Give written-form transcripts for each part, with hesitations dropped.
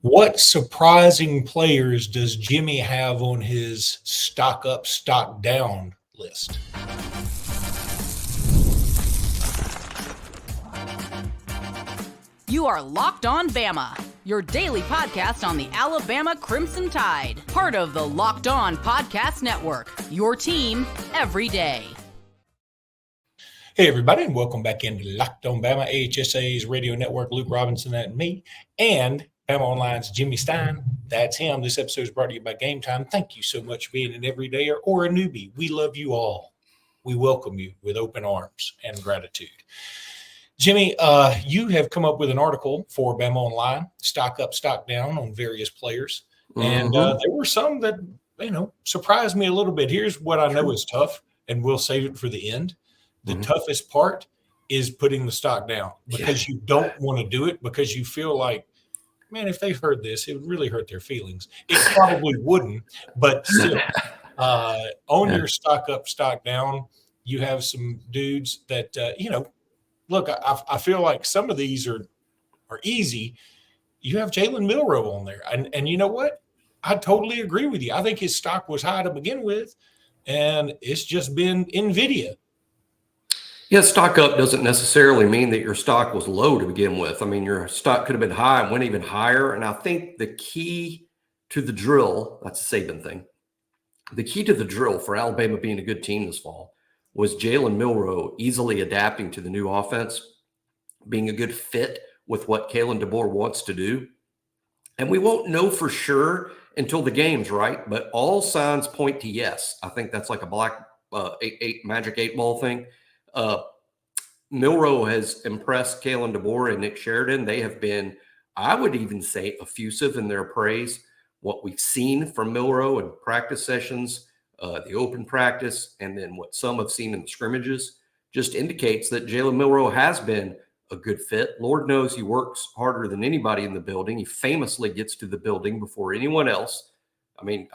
What surprising players does Jimmy have on his stock up, stock down list? You are Locked On Bama, your daily podcast on the Alabama Crimson Tide, part of the Locked On Podcast Network, your team every day. Hey, everybody, and welcome back into Locked On Bama, AHSA's radio network. Luke Robinson, and me, and Bama Online's Jimmy Stein. That's him. This episode is brought to you by Gametime. Thank you so much for being an everydayer or a newbie. We love you all. We welcome you with open arms and gratitude. Jimmy, you have come up with an article for Bama Online, stock up, stock down on various players. And there were some that, surprised me a little bit. Here's what I know is tough, and we'll save it for the end. The toughest part is putting the stock down because you don't want to do it because you feel like, man, if they heard this, it would really hurt their feelings. It probably wouldn't, but still, on your stock up, stock down, you have some dudes that, look, I feel like some of these are easy. You have Jalen Milroe on there. And you know what? I totally agree with you. I think his stock was high to begin with, and it's just been NVIDIA. Yeah, stock up doesn't necessarily mean that your stock was low to begin with. I mean, your stock could have been high and went even higher. And I think the key to the drill, that's a Saban thing, the key to the drill for Alabama being a good team this fall was Jalen Milroe easily adapting to the new offense, being a good fit with what Kalen DeBoer wants to do. And we won't know for sure until the game's right, but all signs point to yes. I think that's like a black magic 8-ball thing. Milroe has impressed Kalen DeBoer and Nick Sheridan. They have been, I would even say, effusive in their praise. What we've seen from Milroe in practice sessions, the open practice, and then what some have seen in the scrimmages just indicates that Jalen Milroe has been a good fit. Lord knows he works harder than anybody in the building. He famously gets to the building before anyone else. I mean,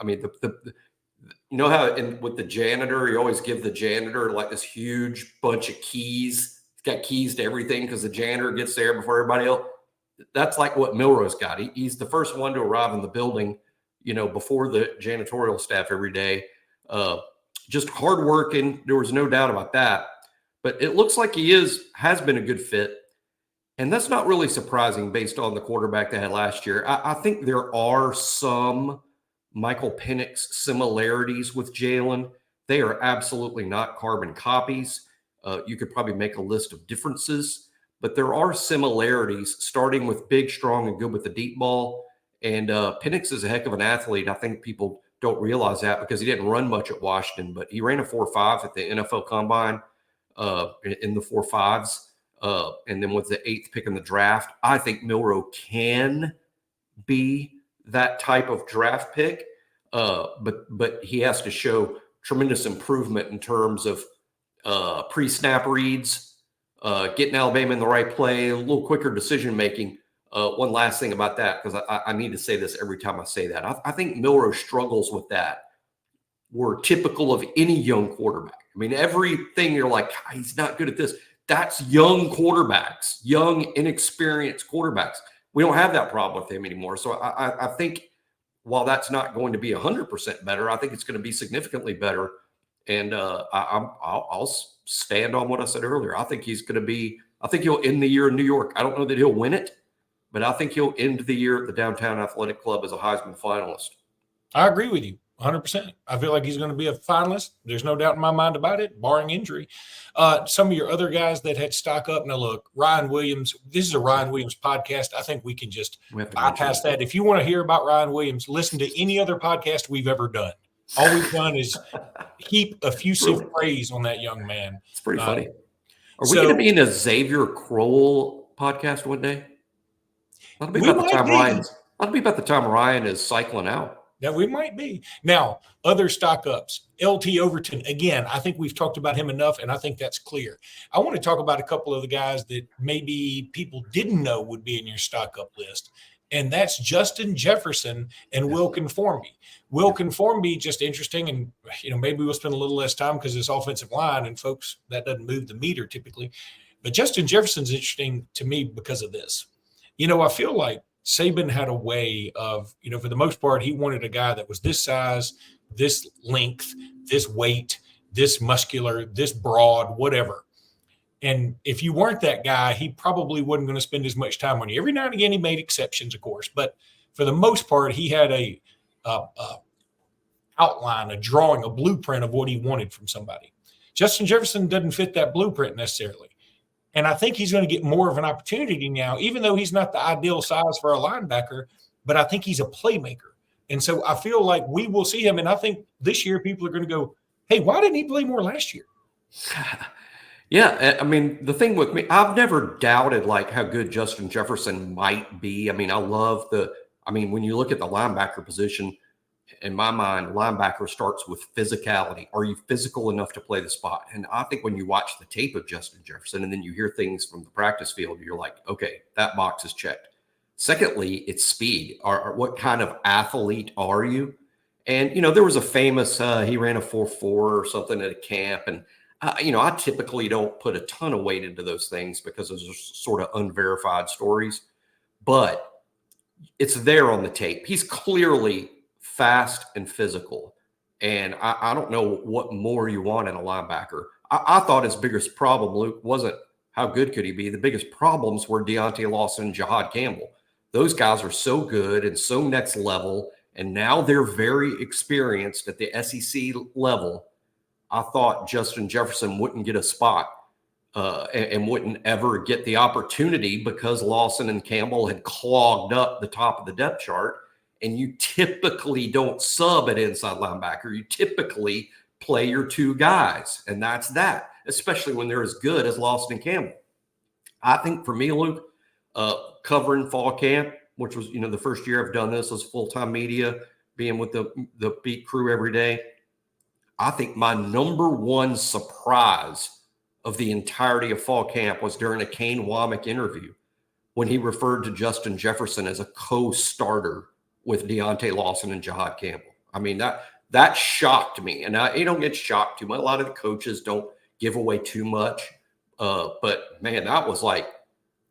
you know how with the janitor, you always give the janitor like this huge bunch of keys. He's got keys to everything because the janitor gets there before everybody else. That's like what Milroe's got. He's the first one to arrive in the building, before the janitorial staff every day. Just hardworking. There was no doubt about that. But it looks like he has been a good fit. And that's not really surprising based on the quarterback they had last year. I think there are some Michael Penix similarities with Jalen. They are absolutely not carbon copies. You could probably make a list of differences, but there are similarities, starting with big, strong, and good with the deep ball. And Penix is a heck of an athlete. I think people don't realize that because he didn't run much at Washington, but he ran a 4.5 at the NFL Combine in the 4.5s, and then with the 8th pick in the draft. I think Milroe can be that type of draft pick, but he has to show tremendous improvement in terms of pre-snap reads, getting Alabama in the right play, a little quicker decision-making. One last thing about that, because I need to say this every time I say that. I think Milroe struggles with that. We're typical of any young quarterback. I mean, everything you're like, he's not good at this. That's young quarterbacks, young, inexperienced quarterbacks. We don't have that problem with him anymore. So I think while that's not going to be 100% better, I think it's going to be significantly better. And I'll stand on what I said earlier. I think he'll end the year in New York. I don't know that he'll win it, but I think he'll end the year at the Downtown Athletic Club as a Heisman finalist. I agree with you 100%. I feel like he's going to be a finalist. There's no doubt in my mind about it, barring injury. Some of your other guys that had stock up. Now, look, Ryan Williams, this is a Ryan Williams podcast. I think we can just bypass that. If you want to hear about Ryan Williams, listen to any other podcast we've ever done. All we've done is heap effusive praise on that young man. It's pretty funny. Are we going to be in a Xavier Kroll podcast one day? That'll be about the time Ryan is cycling out. Yeah, we might be. Now, other stock ups. LT Overton, again, I think we've talked about him enough, and I think that's clear. I want to talk about a couple of the guys that maybe people didn't know would be in your stock up list, and that's Justin Jefferson and Wilkin Formby. Wilkin Formby, just interesting, and maybe we'll spend a little less time because it's offensive line, and folks, that doesn't move the meter typically. But Justin Jefferson's interesting to me because of this. I feel like Saban had a way of, for the most part, he wanted a guy that was this size, this length, this weight, this muscular, this broad, whatever. And if you weren't that guy, he probably wasn't going to spend as much time on you. Every now and again, he made exceptions, of course, but for the most part, he had a outline, a drawing, a blueprint of what he wanted from somebody. Justin Jefferson doesn't fit that blueprint necessarily. And I think he's going to get more of an opportunity now, even though he's not the ideal size for a linebacker, but I think he's a playmaker. And so I feel like we will see him. And I think this year people are going to go, hey, why didn't he play more last year? Yeah, I mean, the thing with me, I've never doubted like how good Justin Jefferson might be. I mean, when you look at the linebacker position, in my mind, linebacker starts with physicality. Are you physical enough to play the spot? And I think when you watch the tape of Justin Jefferson and then you hear things from the practice field, you're like, okay, that box is checked. Secondly, it's speed. What kind of athlete are you? And, there was a famous, he ran a 4.4 or something at a camp. And, I typically don't put a ton of weight into those things because those are sort of unverified stories. But it's there on the tape. He's clearly fast and physical. And I don't know what more you want in a linebacker. I thought his biggest problem, Luke, wasn't how good could he be. The biggest problems were Deontay Lawson and Jahad Campbell. Those guys are so good and so next level. And now they're very experienced at the SEC level. I thought Justin Jefferson wouldn't get a spot and wouldn't ever get the opportunity because Lawson and Campbell had clogged up the top of the depth chart. And you typically don't sub at inside linebacker. You typically play your two guys, and that's that, especially when they're as good as Lawson and Campbell. I think for me, Luke, covering fall camp, which was, the first year I've done this as full-time media, being with the beat crew every day, I think my number one surprise of the entirety of fall camp was during a Kane Womack interview when he referred to Justin Jefferson as a co-starter with Deontay Lawson and Jahad Campbell. I mean, that shocked me. And you don't get shocked too much. A lot of the coaches don't give away too much. But, man, that was like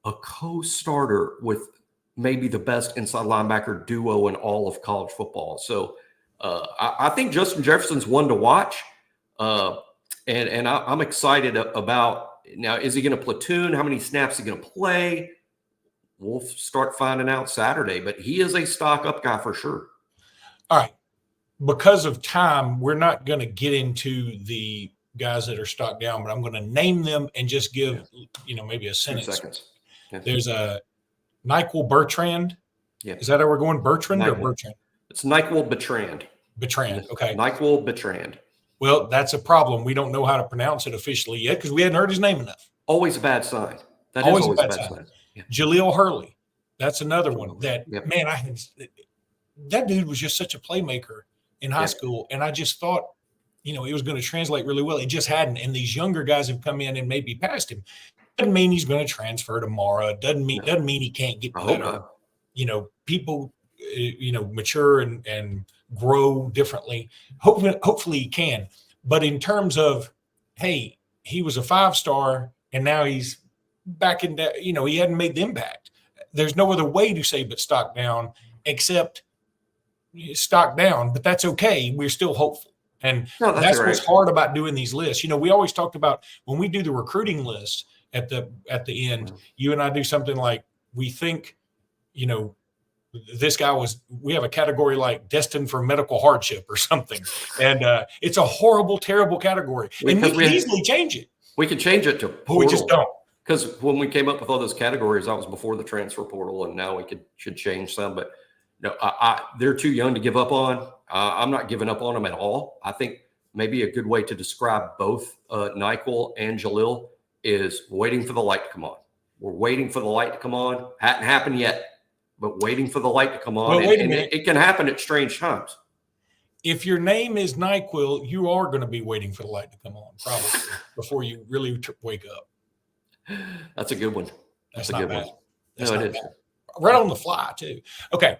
a co-starter with maybe the best inside linebacker duo in all of college football. So I think Justin Jefferson's one to watch. And I'm excited about – now, is he going to platoon? How many snaps is he going to play? We'll start finding out Saturday, but he is a stock up guy for sure. All right. Because of time, we're not going to get into the guys that are stock down, but I'm going to name them and just give, maybe a sentence. 2 seconds. Yeah. There's a Nyquil Bertrand. Yeah. Is that how we're going? Bertrand Nyquil. Or Bertrand? It's Nyquil Bertrand. Bertrand. Okay. Nyquil Bertrand. Well, that's a problem. We don't know how to pronounce it officially yet because we hadn't heard his name enough. Always a bad sign. That is always a bad sign. Yeah. Jaleel Hurley. That's another one that, man, that dude was just such a playmaker in high school. And I just thought, it was going to translate really well. It just hadn't. And these younger guys have come in and maybe passed him. Doesn't mean he's going to transfer tomorrow. Doesn't mean he can't get better. People, mature and grow differently. Hopefully he can. But in terms of, hey, he was a 5-star and now he's back in that, he hadn't made the impact. There's no other way to say but stock down except stock down, but that's okay. We're still hopeful. And that's what's hard about doing these lists. We always talked about when we do the recruiting list at the end, you and I do something like we think, this guy we have a category like destined for medical hardship or something. And it's a horrible, terrible category. And we can easily change it. We can change it to portal. But we just don't. Because when we came up with all those categories, that was before the transfer portal, and now we should change some. But they're too young to give up on. I'm not giving up on them at all. I think maybe a good way to describe both Nyquil and Jaleel is waiting for the light to come on. We're waiting for the light to come on. Hadn't happened yet, but waiting for the light to come on. Well, wait a minute. It can happen at strange times. If your name is Nyquil, you are going to be waiting for the light to come on, probably, before you really wake up. That's a good one. That's a good one. That's no, it is. Bad. Right on the fly, too. Okay.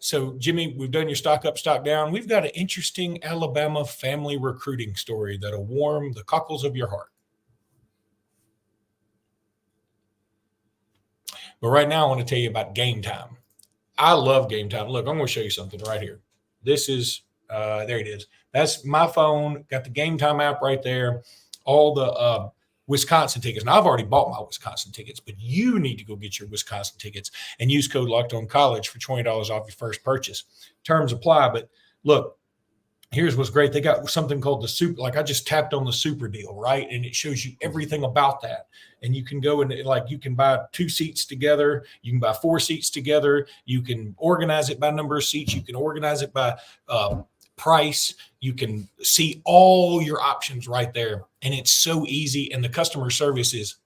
So, Jimmy, we've done your stock up, stock down. We've got an interesting Alabama family recruiting story that'll warm the cockles of your heart. But right now, I want to tell you about Gametime. I love Gametime. Look, I'm going to show you something right here. This is, there it is. That's my phone. Got the Gametime app right there. All the Wisconsin tickets. Now, I've already bought my Wisconsin tickets, but you need to go get your Wisconsin tickets and use code Locked On College for $20 off your first purchase. Terms apply. But look, here's what's great. They got something called the super, like I just tapped on the super deal, right? And it shows you everything about that. And you can go and like, you can buy 2 seats together. You can buy 4 seats together. You can organize it by number of seats. You can organize it by price. You can see all your options right there. And it's so easy. And the customer service is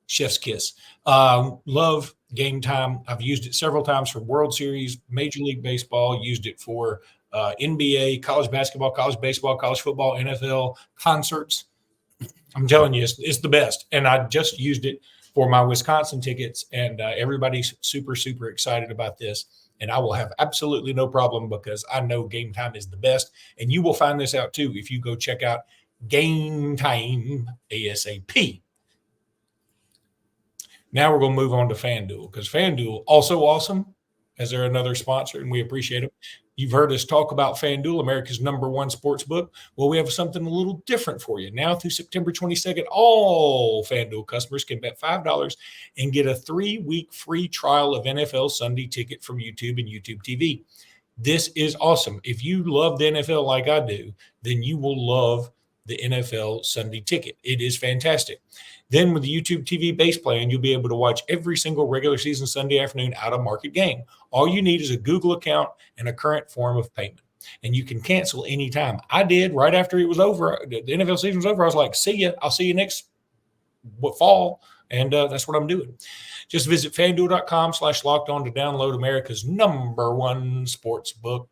chef's kiss. Love Gametime. I've used it several times for World Series, Major League Baseball, used it for NBA, college basketball, college baseball, college football, NFL, concerts. I'm telling you, it's the best. And I just used it for my Wisconsin tickets, and everybody's super, super excited about this. And I will have absolutely no problem because I know Gametime is the best. And you will find this out too if you go check out Gametime ASAP. Now we're going to move on to FanDuel because FanDuel, also awesome, as they're another sponsor, and we appreciate them. You've heard us talk about FanDuel, America's #1 sports book. Well, we have something a little different for you. Now through September 22nd, all FanDuel customers can bet $5 and get a 3-week free trial of NFL Sunday Ticket from YouTube and YouTube TV. This is awesome. If you love the NFL like I do, then you will love the NFL Sunday Ticket. It is fantastic. Then with the YouTube TV base plan, you'll be able to watch every single regular season Sunday afternoon out-of-market game. All you need is a Google account and a current form of payment. And you can cancel anytime. I did right after it was over. The NFL season was over. I was like, see ya. I'll see you next fall. And that's what I'm doing. Just visit FanDuel.com/lockedon to download America's #1 sports book.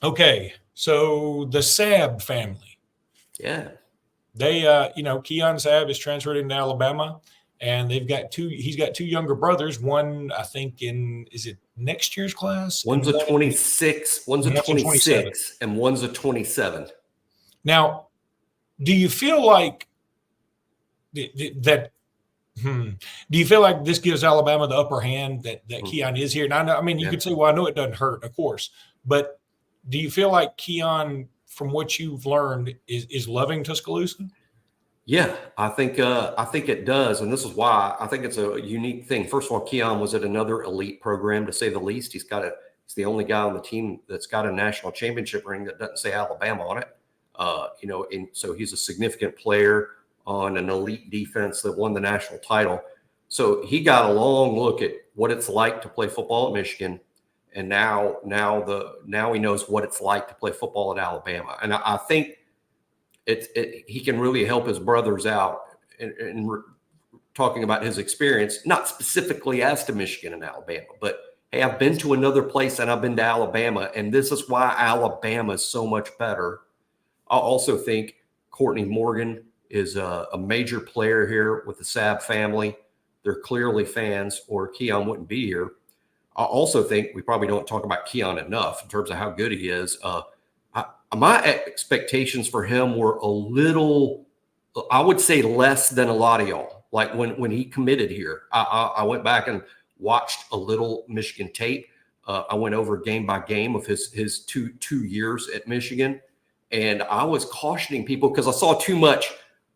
Okay, so the Sabb family. Yeah. They, Keon Sabb is transferred into Alabama, and he's got 2 younger brothers. One, I think, is it next year's class? One's a 26, one's a 26, and one's a 27. Now, do you feel like that? Do you feel like this gives Alabama the upper hand that Keon is here? And I know, you could say, well, I know it doesn't hurt, of course, but do you feel like Keon, from what you've learned, is loving Tuscaloosa? Yeah, I think it does, and this is why I think it's a unique thing. First of all, Keon was at another elite program, to say the least. He's the only guy on the team that's got a national championship ring that doesn't say Alabama on it. And so he's a significant player on an elite defense that won the national title. So he got a long look at what it's like to play football at Michigan. And now he knows what it's like to play football at Alabama. And I think he can really help his brothers out in talking about his experience, not specifically as to Michigan and Alabama, but hey, I've been to another place and I've been to Alabama, and this is why Alabama is so much better. I also think Courtney Morgan is a major player here with the Sabb family. They're clearly fans, or Keon wouldn't be here. I also think we probably don't talk about Keon enough in terms of how good he is. My expectations for him were a little, I would say, less than a lot of y'all. Like when he committed here, I went back and watched a little Michigan tape. I went over game by game of his two years at Michigan, and I was cautioning people because I saw too much.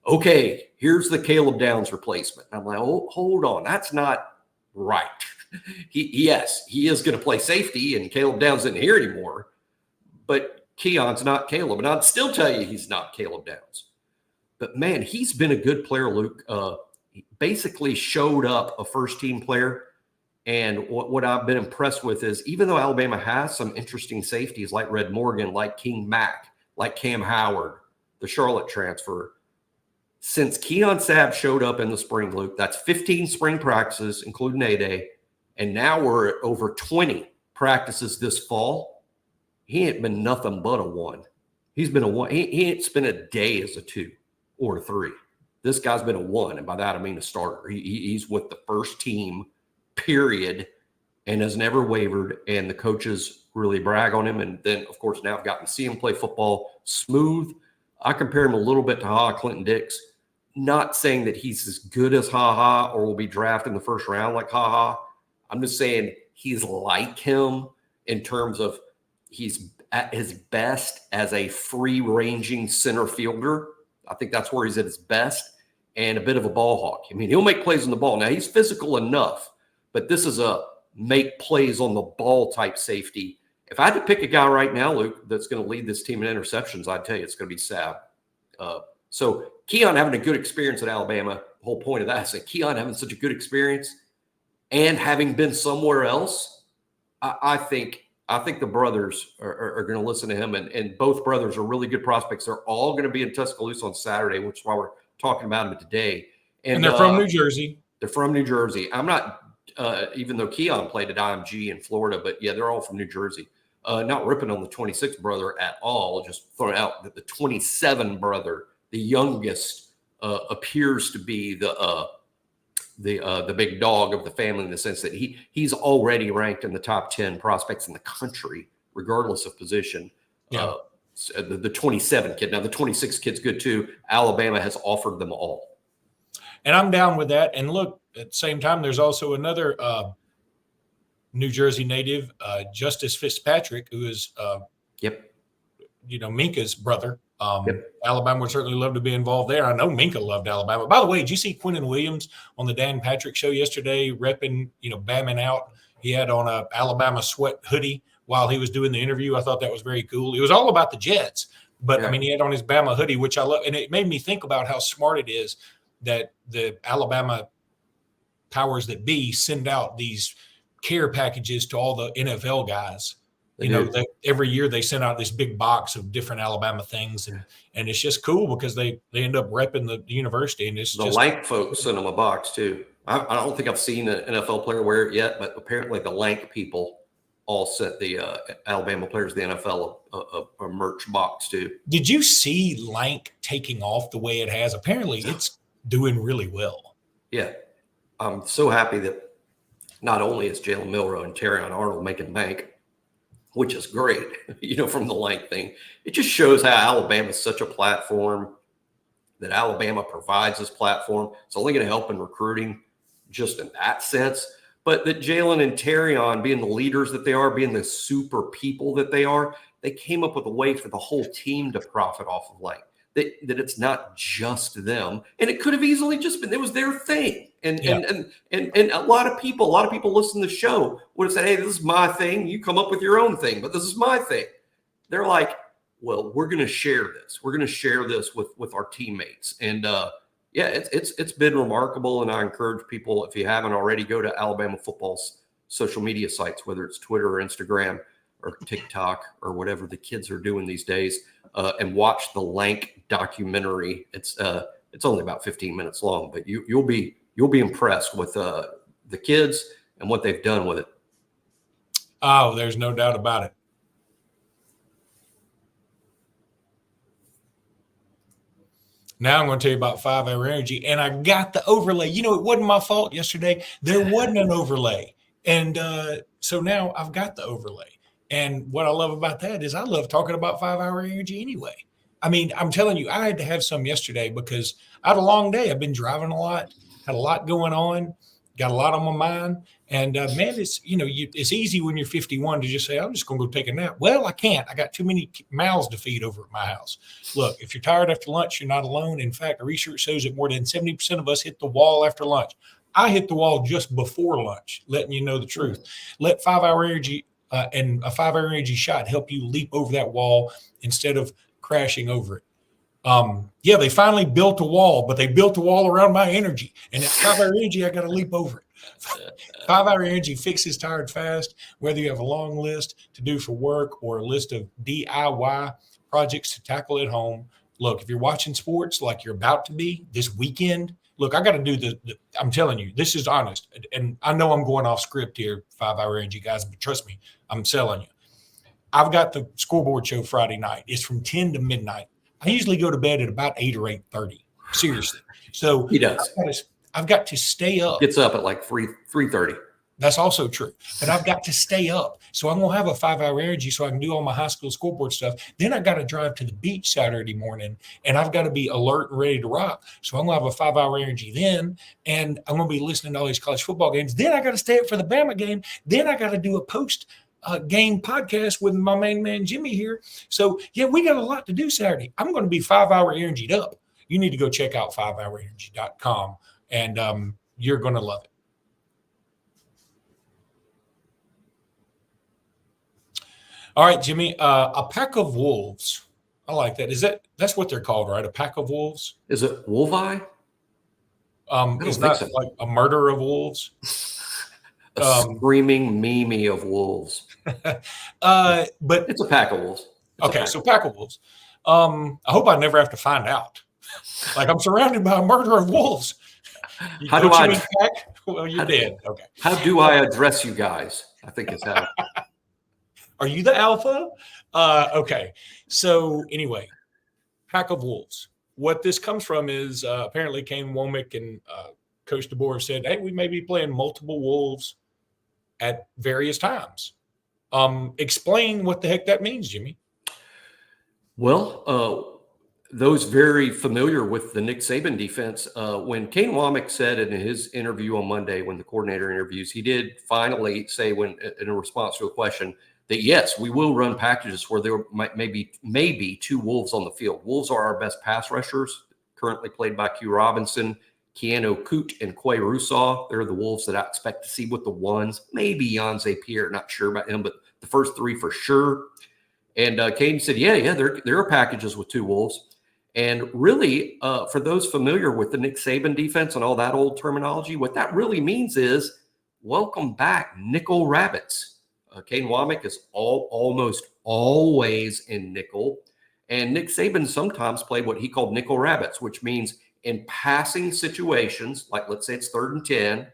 Okay, here's the Caleb Downs replacement. I'm like, oh, hold on, that's not right. He is going to play safety, and Caleb Downs isn't here anymore. But Keon's not Caleb, and I'd still tell you he's not Caleb Downs. But man, he's been a good player, Luke. He basically showed up a first-team player, and what I've been impressed with is even though Alabama has some interesting safeties like Red Morgan, like King Mack, like Cam Howard, the Charlotte transfer, since Keon Sabb showed up in the spring, Luke, that's 15 spring practices, including A-Day, and now we're at over 20 practices this fall. He ain't been nothing but a 1. He's been a 1. He ain't spent a day as a 2 or a 3. This guy's been a 1, and by that I mean a starter. He's with the first team, period, and has never wavered, and the coaches really brag on him. And then, of course, now I've gotten to see him play football smooth. I compare him a little bit to Ha Clinton Dix. Not saying that he's as good as Ha or will be drafted in the first round like Ha. I'm just saying he's like him in terms of he's at his best as a free-ranging center fielder. I think that's where he's at his best, and a bit of a ball hawk. I mean, he'll make plays on the ball. Now, he's physical enough, but this is a make plays on the ball type safety. If I had to pick a guy right now, Luke, that's going to lead this team in interceptions, I'd tell you it's going to be Sabb. So Keon having a good experience at Alabama, the whole point of that is that Keon having such a good experience and having been somewhere else, I think the brothers are going to listen to him, and both brothers are really good prospects. They're all going to be in Tuscaloosa on Saturday, which is why we're talking about them today. And they're from New Jersey. They're from New Jersey. I'm not, even though Keon played at IMG in Florida, but yeah, they're all from New Jersey. Not ripping on the 26th brother at all, just throwing out that the 27 brother, the youngest, appears to be the big dog of the family in the sense that he's already ranked in the top 10 prospects in the country, regardless of position. Yeah. The 27 kid. Now, the 26 kid's good too. Alabama has offered them all. And I'm down with that. And look, at the same time, there's also another New Jersey native, Justice Fitzpatrick, who is, Minka's brother. Alabama would certainly love to be involved there. I know Minka loved Alabama. By the way, did you see Quentin Williams on the Dan Patrick show yesterday repping, bamming out? He had on a Alabama sweat hoodie while he was doing the interview. I thought that was very cool. It was all about the Jets, but I mean, he had on his Bama hoodie, which I love. And it made me think about how smart it is that the Alabama powers that be send out these care packages to all the NFL guys. Every year they send out this big box of different Alabama things, and it's just cool because they end up repping the university. And it's the Lank folks send them a box too. I don't think I've seen an NFL player wear it yet, but apparently the Lank people all sent the Alabama players, the NFL, a merch box too. Did you see Lank taking off the way it has? Apparently it's doing really well. Yeah. I'm so happy that not only is Jalen Milroe and Terrion Arnold making bank, which is great, from the Lank thing. It just shows how Alabama is such a platform, that Alabama provides this platform. It's only going to help in recruiting just in that sense. But that Jalen and Terrion, being the leaders that they are, being the super people that they are, they came up with a way for the whole team to profit off of Lank. That it's not just them. And it could have easily just been, it was their thing. And a lot of people listen to the show would have said, hey, this is my thing. You come up with your own thing, but this is my thing. They're like, well, we're going to share this. We're going to share this with our teammates. And it's been remarkable. And I encourage people, if you haven't already, go to Alabama football's social media sites, whether it's Twitter or Instagram or TikTok or whatever the kids are doing these days, and watch the Lank documentary. It's only about 15 minutes long, but you'll be impressed with the kids and what they've done with it. Oh, there's no doubt about it. Now I'm going to tell you about 5 Hour Energy, and I got the overlay. It wasn't my fault yesterday. There wasn't an overlay. And so now I've got the overlay. And what I love about that is I love talking about 5 Hour Energy anyway. I mean, I'm telling you, I had to have some yesterday because I had a long day. I've been driving a lot, had a lot going on, got a lot on my mind. And man, it's, it's easy when you're 51 to just say, I'm just going to go take a nap. Well, I can't. I got too many mouths to feed over at my house. Look, if you're tired after lunch, you're not alone. In fact, research shows that more than 70% of us hit the wall after lunch. I hit the wall just before lunch, letting you know the truth. Let 5 Hour Energy and a 5 Hour Energy shot help you leap over that wall instead of crashing over it. They finally built a wall, but they built a wall around my energy. And at 5 Hour Energy, I got to leap over it. 5 Hour Energy fixes tired fast, whether you have a long list to do for work or a list of DIY projects to tackle at home. Look, if you're watching sports like you're about to be this weekend, look, I got to do I'm telling you, this is honest. And I know I'm going off script here, 5 Hour Energy guys, but trust me, I'm selling you. I've got the scoreboard show Friday night. It's from 10 to midnight. I usually go to bed at about 8 or 8:30. Seriously. So he does. I've got to stay up. Gets up at like 3:30. That's also true. But I've got to stay up. So I'm going to have a 5-hour energy so I can do all my high school scoreboard stuff. Then I got to drive to the beach Saturday morning, and I've got to be alert and ready to rock. So I'm going to have a 5-hour energy then, and I'm going to be listening to all these college football games. Then I got to stay up for the Bama game. Then I got to do a post game podcast with my main man, Jimmy, here. So, yeah, we got a lot to do Saturday. I'm going to be 5-hour energied up. You need to go check out 5hourenergy.com, and you're going to love it. All right, Jimmy, a pack of wolves. I like that. That's what they're called, right? A pack of wolves? Is it wolvi? It's not so. Like a murder of wolves. A screaming meme of wolves. But it's a pack of wolves. So pack of wolves. I hope I never have to find out. Like, I'm surrounded by a murder of wolves. How do I? Pack? Well, you're dead. Okay. How do I address you guys? I think it's how. Are you the alpha? Okay. So anyway, pack of wolves. What this comes from is apparently Kane Womack and Coach DeBoer said, hey, we may be playing multiple wolves at various times. Explain what the heck that means, Jimmy. Well, those very familiar with the Nick Saban defense, when Kane Womack said in his interview on Monday, when the coordinator interviews, he did finally say, when in a response to a question, that yes, we will run packages where there might maybe two wolves on the field. Wolves are our best pass rushers, currently played by Q Robinson, Keanu Coote, and Quay Russaw. They're the wolves that I expect to see with the ones. Maybe Yonze Pierre, not sure about him, but the first three for sure. And Kane said, yeah, there are packages with two wolves. And really, for those familiar with the Nick Saban defense and all that old terminology, what that really means is welcome back, nickel rabbits. Kane Womack is almost always in nickel. And Nick Saban sometimes played what he called nickel rabbits, which means in passing situations, like let's say it's 3rd and 10,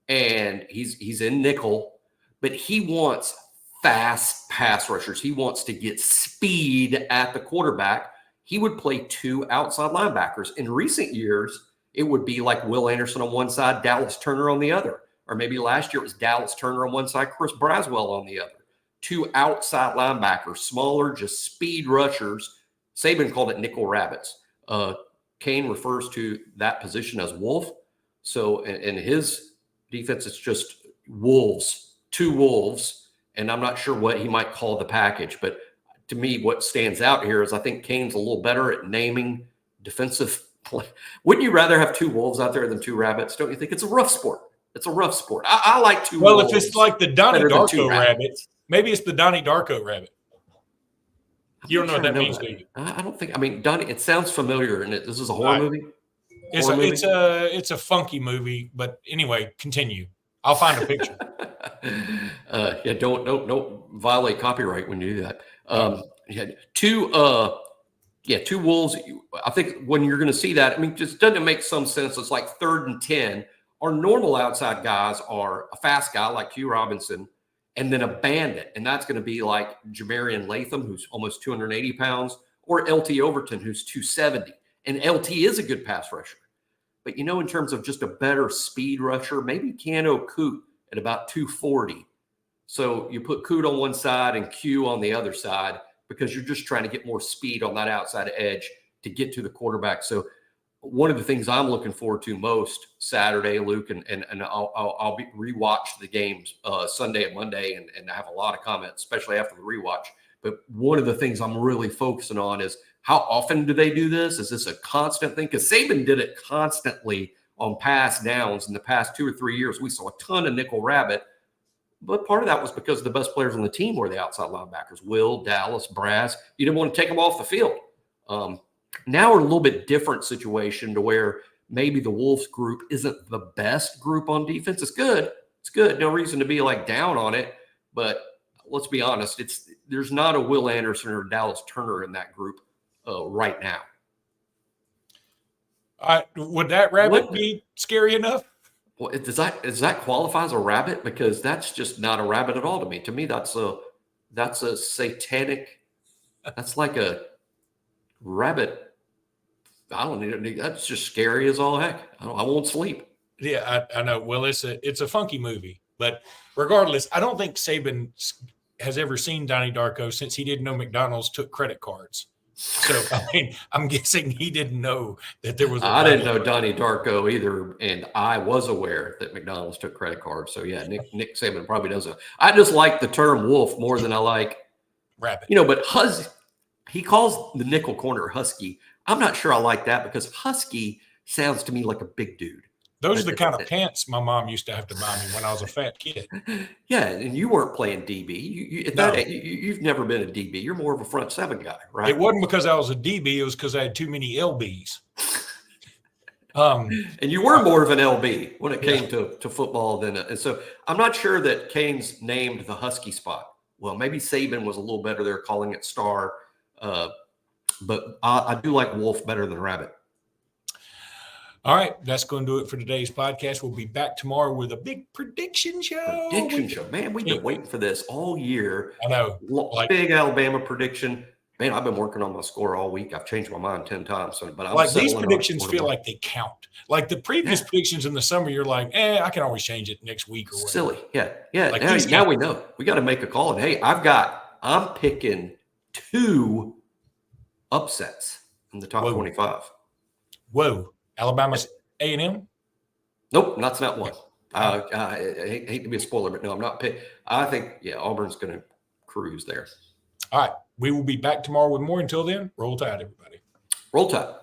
and he's in nickel, but he wants fast pass rushers. He wants to get speed at the quarterback. He would play two outside linebackers. In recent years, it would be like Will Anderson on one side, Dallas Turner on the other. Or maybe last year it was Dallas Turner on one side, Chris Braswell on the other. Two outside linebackers, smaller, just speed rushers. Saban called it nickel rabbits. Kane refers to that position as wolf. So in his defense, it's just wolves, two wolves. And I'm not sure what he might call the package. But to me, what stands out here is I think Kane's a little better at naming defensive play. Wouldn't you rather have two wolves out there than two rabbits? Don't you think? It's a rough sport. It's a rough sport. I like two wolves. Well, if it's like the Donnie Darko rabbit, maybe it's the Donnie Darko rabbit. You don't know what that means, do you? I don't think. I mean, Donnie. It sounds familiar, and this is a horror movie. It's a funky movie, but anyway, continue. I'll find a picture. Yeah, don't violate copyright when you do that. Two wolves. I think when you're going to see that, I mean, just doesn't it make some sense? It's like 3rd and 10. Our normal outside guys are a fast guy like Q Robinson, and then a bandit. And that's going to be like Jamarian Latham, who's almost 280 pounds, or LT Overton, who's 270. And LT is a good pass rusher. But, in terms of just a better speed rusher, maybe Keanu Coote at about 240. So you put Coote on one side and Q on the other side because you're just trying to get more speed on that outside edge to get to the quarterback. So one of the things I'm looking forward to most Saturday, Luke, and I'll rewatch the games Sunday and Monday and have a lot of comments, especially after the rewatch. But one of the things I'm really focusing on is how often do they do this? Is this a constant thing? Because Saban did it constantly on pass downs in the past 2 or 3 years. We saw a ton of nickel rabbit, but part of that was because the best players on the team were the outside linebackers, Will, Dallas, Brass. You didn't want to take them off the field. Now we're in a little bit different situation to where maybe the Wolves group isn't the best group on defense. It's good. It's good. No reason to be like down on it. But let's be honest, there's not a Will Anderson or Dallas Turner in that group right now. Would that rabbit be scary enough? Well, does that qualify as a rabbit? Because that's just not a rabbit at all to me. To me, that's a satanic. That's like a rabbit. I don't need. That's just scary as all heck. I won't sleep. Yeah, I know. Well, it's a funky movie. But regardless, I don't think Saban has ever seen Donnie Darko since he didn't know McDonald's took credit cards. So, I mean, I'm guessing he didn't know that there was I didn't know Donnie Darko either, and I was aware that McDonald's took credit cards. So, yeah, Nick Saban probably doesn't. I just like the term wolf more than I like rabbit. But he calls the nickel corner husky. I'm not sure I like that because husky sounds to me like a big dude. Those are the kind of pants my mom used to have to buy me when I was a fat kid. Yeah, and you weren't playing DB. You've never been a DB. You're more of a front seven guy, right? It wasn't because I was a DB. It was because I had too many LBs. And you were more of an LB when it came to football than and so I'm not sure that Canes named the husky spot. Well, maybe Saban was a little better there calling it star, but I do like wolf better than rabbit. All right, that's going to do it for today's podcast. We'll be back tomorrow with a big prediction show. Man, we've been waiting for this all year. I know. Big Alabama prediction. Man, I've been working on my score all week. I've changed my mind 10 times. But I'm these predictions feel like they count. Like the previous predictions in the summer, you're like, I can always change it next week or whatever. Silly. Yeah. Like now we know. We got to make a call. And hey, I'm picking 2 upsets in the top 25. Whoa. Alabama's A&M? Nope, that's not one. I hate to be a spoiler, but no, I'm not picking. I think, Auburn's going to cruise there. All right. We will be back tomorrow with more. Until then, roll tide, everybody. Roll tide.